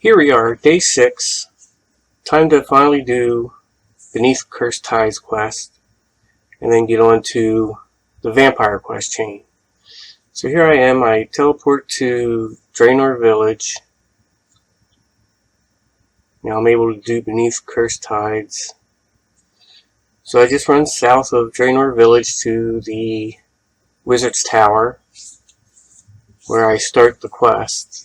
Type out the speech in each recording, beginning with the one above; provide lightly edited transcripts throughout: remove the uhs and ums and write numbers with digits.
Here we are, day 6. Time to finally do Beneath Cursed Tides quest, and then get on to the Vampire quest chain. So here I am, I teleport to Draenor Village. Now I'm able to do Beneath Cursed Tides. So I just run south of Draenor Village to the Wizard's Tower, where I start the quest.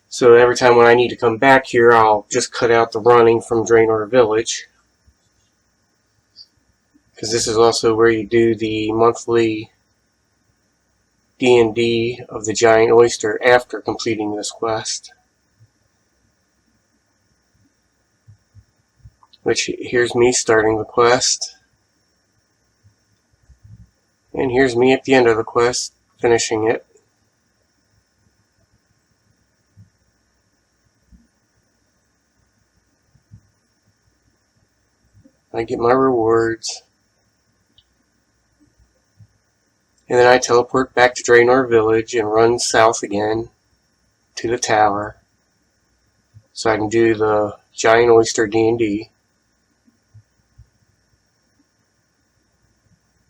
So every time when I need to come back here, I'll just cut out the running from Draenor Village, because this is also where you do the monthly D&D of the Giant Oyster after completing this quest. Which, here's me starting the quest. And here's me at the end of the quest, finishing it. I get my rewards. And then I teleport back to Draenor Village and run south again to the tower, so I can do the Giant Oyster D&D.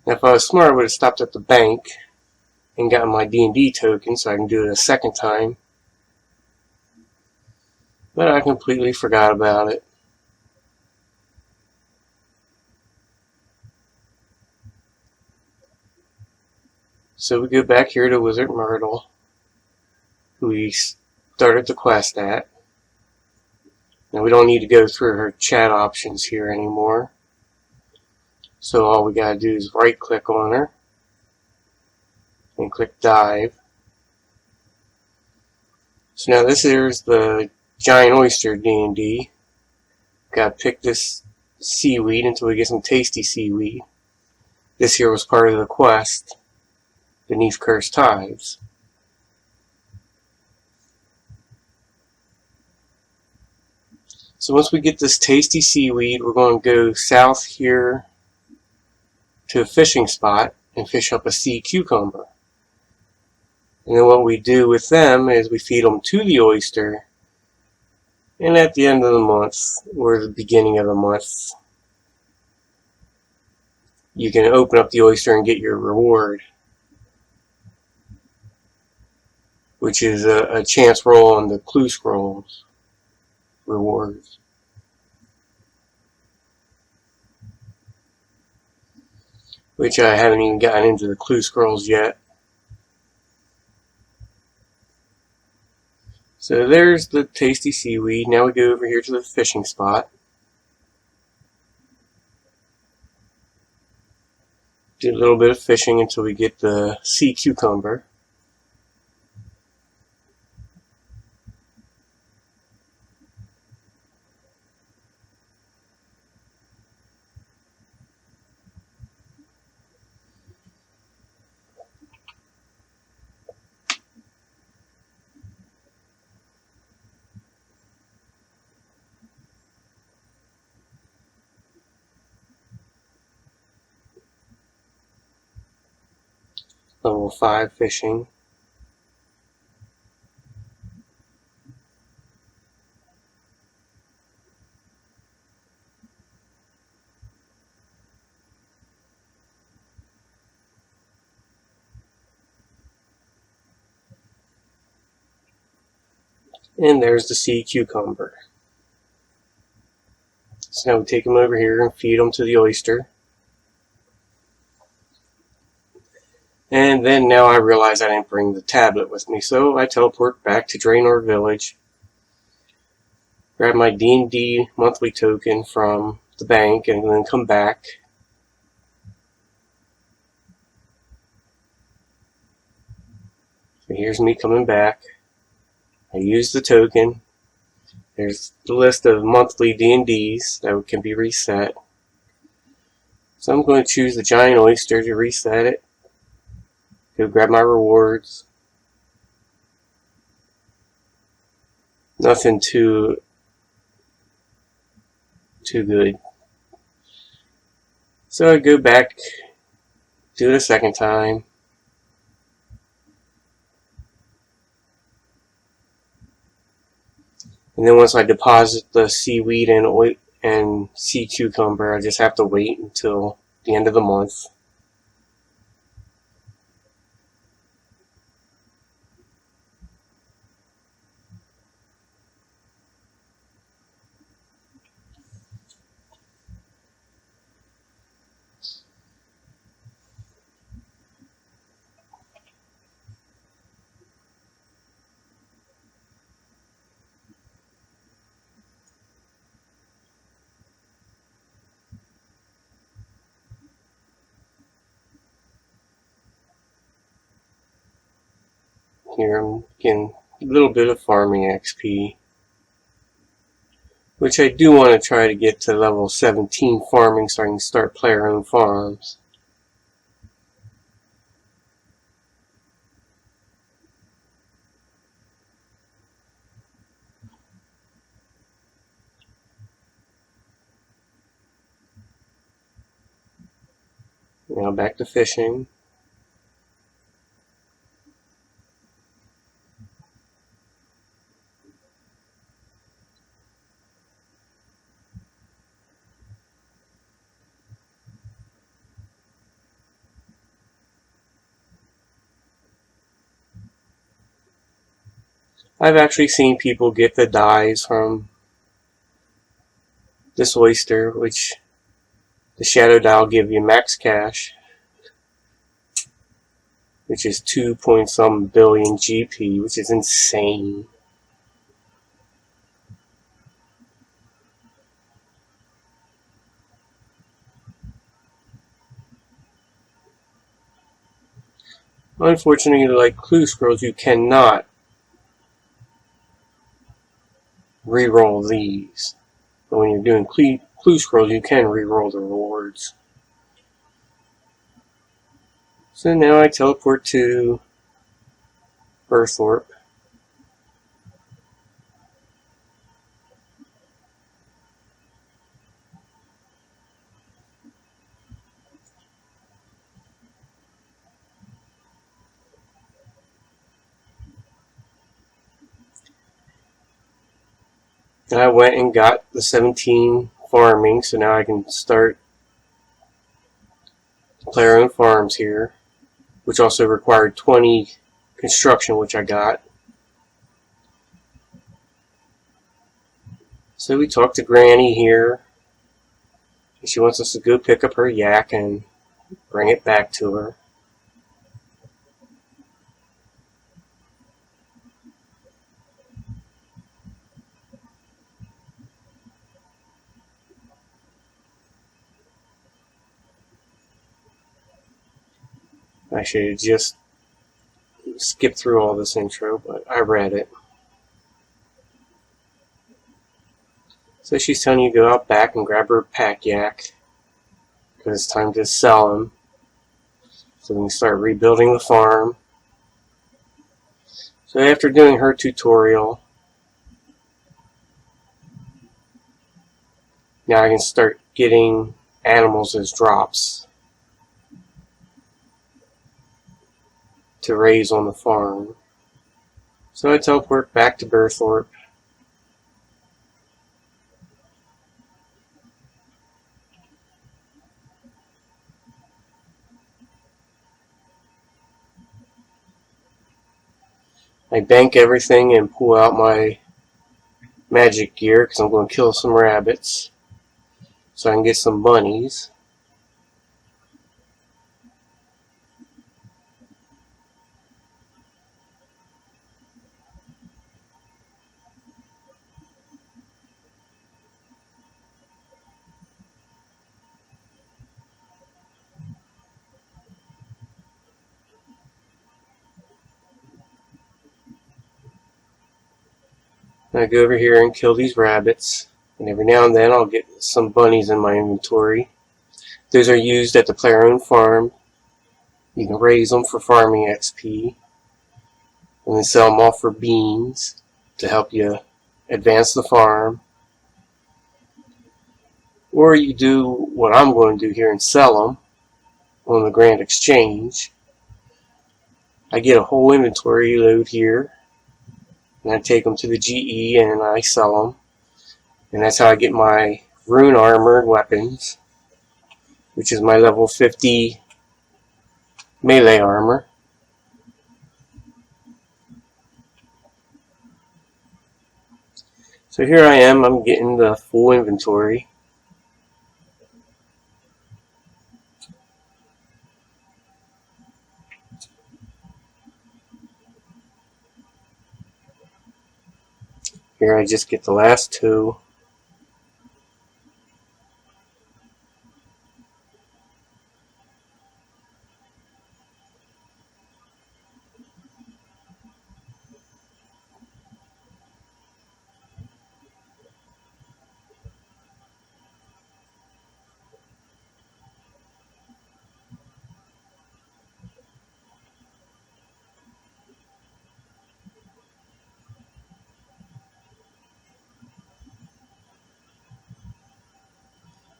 Now if I was smart, I would have stopped at the bank and gotten my D&D token so I can do it a second time. But I completely forgot about it. So we go back here to Wizard Myrtle, who we started the quest at. Now we don't need to go through her chat options here anymore. So all we gotta do is right click on her and click dive. So now this is the Giant Oyster D&D. Gotta pick this seaweed until we get some tasty seaweed. This here was part of the quest, Beneath Cursed Tides. So once we get this tasty seaweed, we're going to go south here to a fishing spot and fish up a sea cucumber. And then what we do with them is we feed them to the oyster, and at the end of the month, or the beginning of the month, you can open up the oyster and get your reward, which is a chance roll on the clue scrolls rewards. Which I haven't even gotten into the clue scrolls yet. So there's the tasty seaweed. Now we go over here to the fishing spot. Do a little bit of fishing until we get the sea cucumber. Level 5 fishing. And there's the sea cucumber. So now we take them over here and feed them to the oyster. And then now I realize I didn't bring the tablet with me, so I teleport back to Draenor Village, grab my D&D monthly token from the bank, and then come back. So here's me coming back. I use the token. There's the list of monthly D&Ds that can be reset. So I'm going to choose the Giant Oyster to reset it. Go grab my rewards. Nothing too good. So I go back, do it a second time. And then once I deposit the seaweed and sea cucumber, I just have to wait until the end of the month. Here I'm getting a little bit of farming XP, which I do want to try to get to level 17 farming so I can start player-owned farms. Now back to fishing. I've actually seen people get the dyes from this oyster, which the shadow dye will give you max cash, which is 2 billion GP, which is insane. Unfortunately, like clue scrolls, you cannot re-roll these. But when you're doing clue scrolls, you can re-roll the rewards. So now I teleport to Berthorpe. And I went and got the 17 farming, so now I can start player-owned farms here, which also required 20 construction, which I got. So we talked to Granny here. She wants us to go pick up her yak and bring it back to her. I should have just skipped through all this intro, but I read it. So she's telling you to go out back and grab her pack yak, because it's time to sell him. So we can start rebuilding the farm. So after doing her tutorial, now I can start getting animals as drops to raise on the farm. So I teleport back to Berthorpe. I bank everything and pull out my magic gear because I'm going to kill some rabbits so I can get some bunnies. And I go over here and kill these rabbits, and every now and then I'll get some bunnies in my inventory. Those are used at the player-owned farm. You can raise them for farming XP, and then sell them off for beans to help you advance the farm. Or you do what I'm going to do here and sell them on the Grand Exchange. I get a whole inventory load here, and I take them to the GE and I sell them. And that's how I get my rune armored weapons, which is my level 50 melee armor. So here I am, I'm getting the full inventory. Here I just get the last two.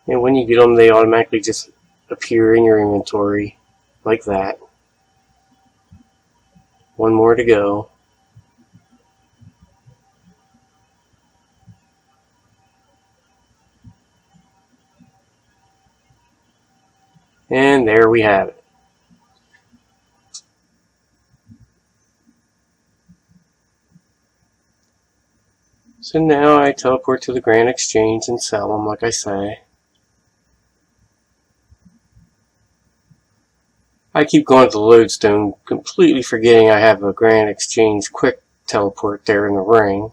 And when you get them, they automatically just appear in your inventory, like that. One more to go. And there we have it. So now I teleport to the Grand Exchange and sell them, like I say. I keep going to the lodestone, completely forgetting I have a Grand Exchange quick teleport there in the ring.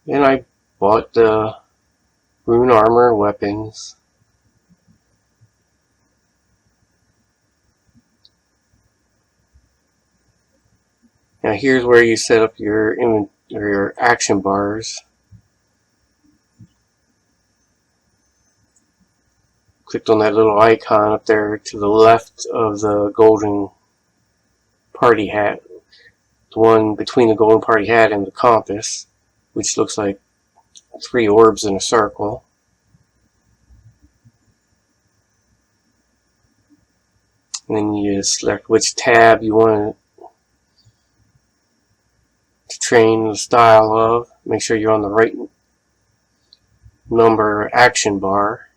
And I bought the rune armor weapons. Now here's where you set up your action bars. Clicked on that little icon up there to the left of the golden party hat. The one between the golden party hat and the compass, which looks like 3 orbs in a circle. And then you select which tab you want to train the style of. Make sure you're on the right number action bar.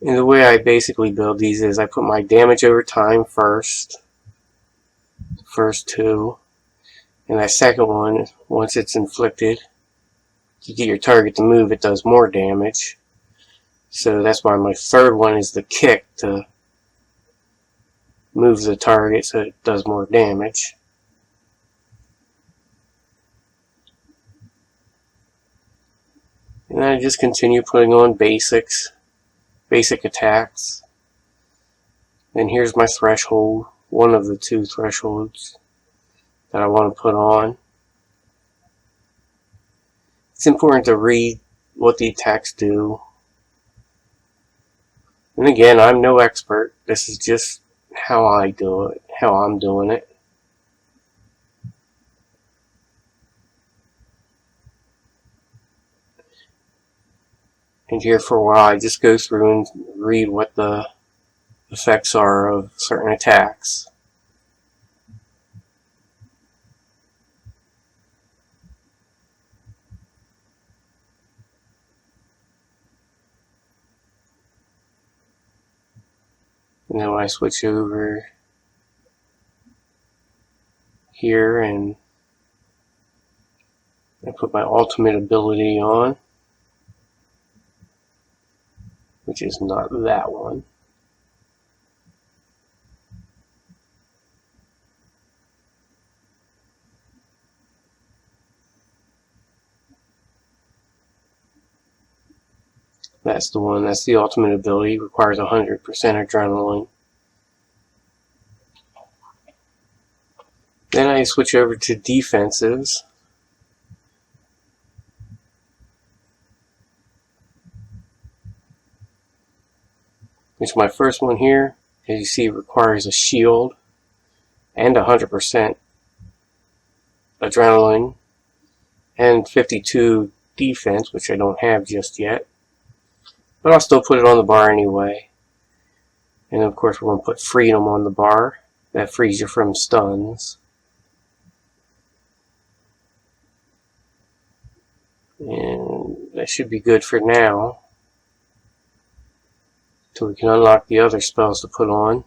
And the way I basically build these is I put my damage over time first two, and that second one, once it's inflicted, you get your target to move, it does more damage. So that's why my third one is the kick, to move the target so it does more damage. And I just continue putting on basic attacks. And here's my threshold, one of the 2 thresholds that I want to put on. It's important to read what the attacks do. And again, I'm no expert. This is just how I do it, how I'm doing it. And here for a while I just go through and read what the effects are of certain attacks. And then when I switch over here and I put my ultimate ability on, which is not that one. That's the one, that's the ultimate ability, requires 100% adrenaline. Then I switch over to defensives. Which my first one here, as you see, requires a shield and 100% adrenaline and 52 defense, which I don't have just yet. But I'll still put it on the bar anyway. And of course we're going to put freedom on the bar. That frees you from stuns. And that should be good for now. So we can unlock the other spells to put on.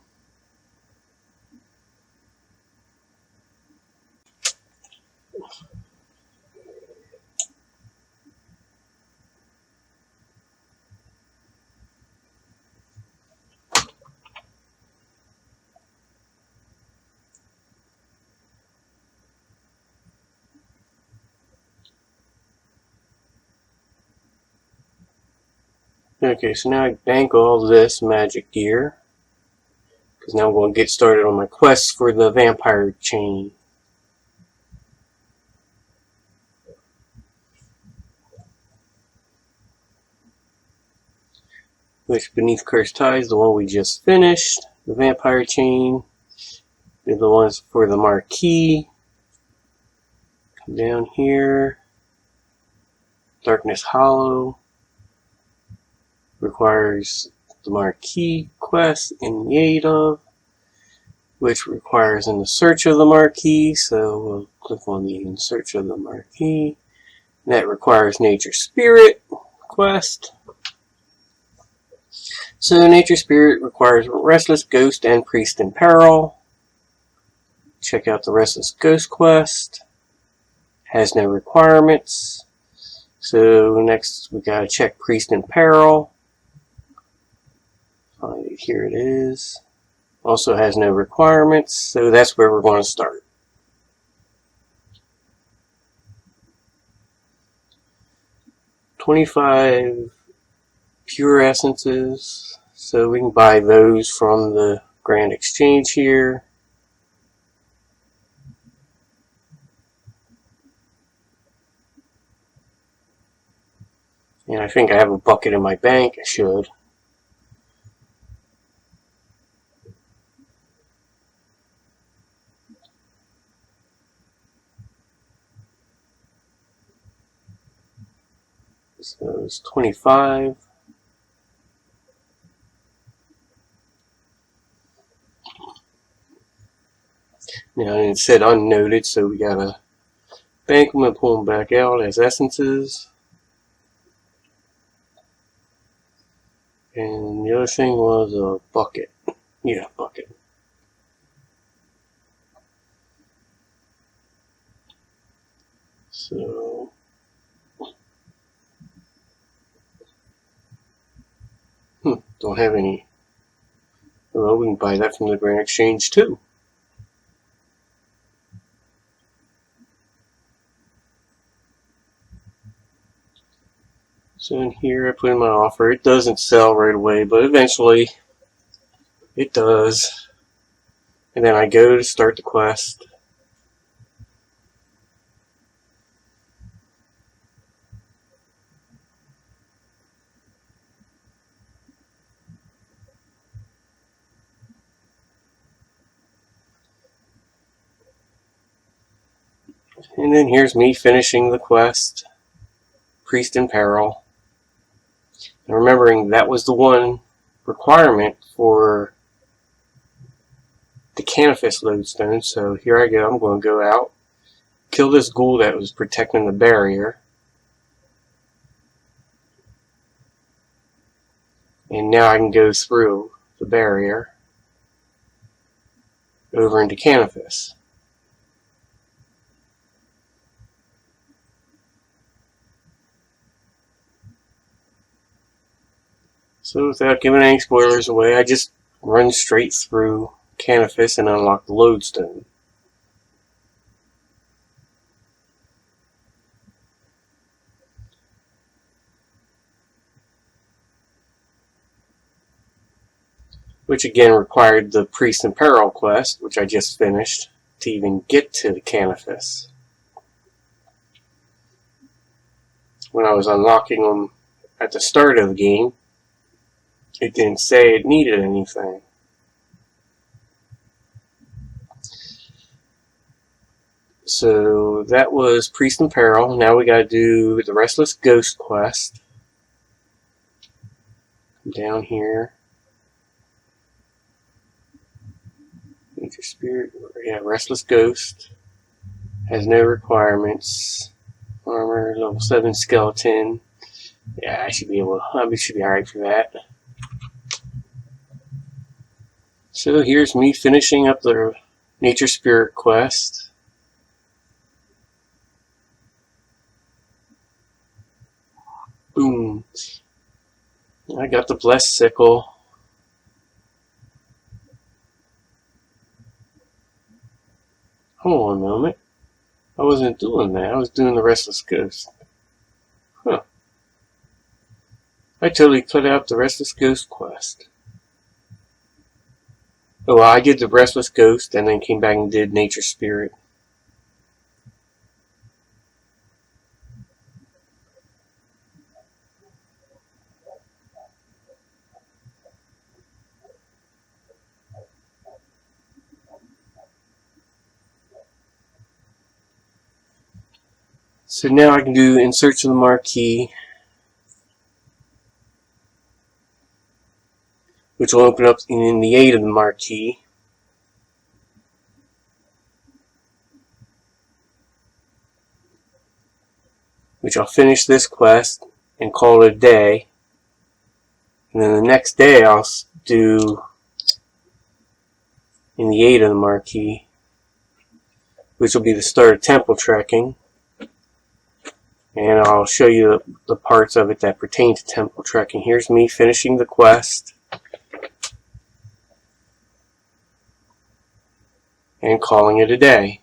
Okay, so now I bank all this magic gear, because now I'm going to get started on my quest for the vampire chain. Which Beneath Cursed Ties, the one we just finished. The vampire chain, the ones for the marquee. Come down here. Darkness Hollow requires the marquee quest in Yade of, which requires In the Search of the Marquee. So we'll click on the In Search of the Marquee. That requires Nature Spirit quest. So Nature Spirit requires Restless Ghost and Priest in Peril. Check out the Restless Ghost quest. Has no requirements. So next we gotta check Priest in Peril. Find it, here it is. Also has no requirements, so that's where we're going to start. $25 pure essences, so we can buy those from the Grand Exchange here. And I think I have a bucket in my bank. I should. So it's 25. Now it said unnoted, so we gotta bank them and pull them back out as essences. And the other thing was a bucket. Yeah, bucket. So don't have any. Well, we can buy that from the Grand Exchange too. So in here I put in my offer. It doesn't sell right away, but eventually it does. And then I go to start the quest. And then here's me finishing the quest. Priest in Peril. And remembering that was the one requirement for the Canifis lodestone. So here I go. I'm going to go out, kill this ghoul that was protecting the barrier. And now I can go through the barrier over into Canifis. So without giving any spoilers away, I just run straight through Canifis and unlock the lodestone. Which again required the Priest in Peril quest, which I just finished, to even get to the Canifis. When I was unlocking them at the start of the game, it didn't say it needed anything. So that was Priest in Peril. Now we gotta do the Restless Ghost quest. Come down here. Nature Spirit, yeah, Restless Ghost. Has no requirements. Armor, level 7 skeleton. Yeah, I should be alright for that. So here's me finishing up the Nature Spirit quest. Boom. I got the Blessed Sickle. Hold on a moment. I wasn't doing that. I was doing the Restless Ghost. Huh. I totally cut out the Restless Ghost quest. Oh, well, I did the Restless Ghost and then came back and did Nature Spirit. So now I can do In Search of the Marquee, which will open up in the aid of the Marquee. Which I'll finish this quest and call it a day. And then the next day I'll do In the Aid of the Marquee, which will be the start of temple trekking. And I'll show you the parts of it that pertain to temple trekking. Here's me finishing the quest and calling it a day.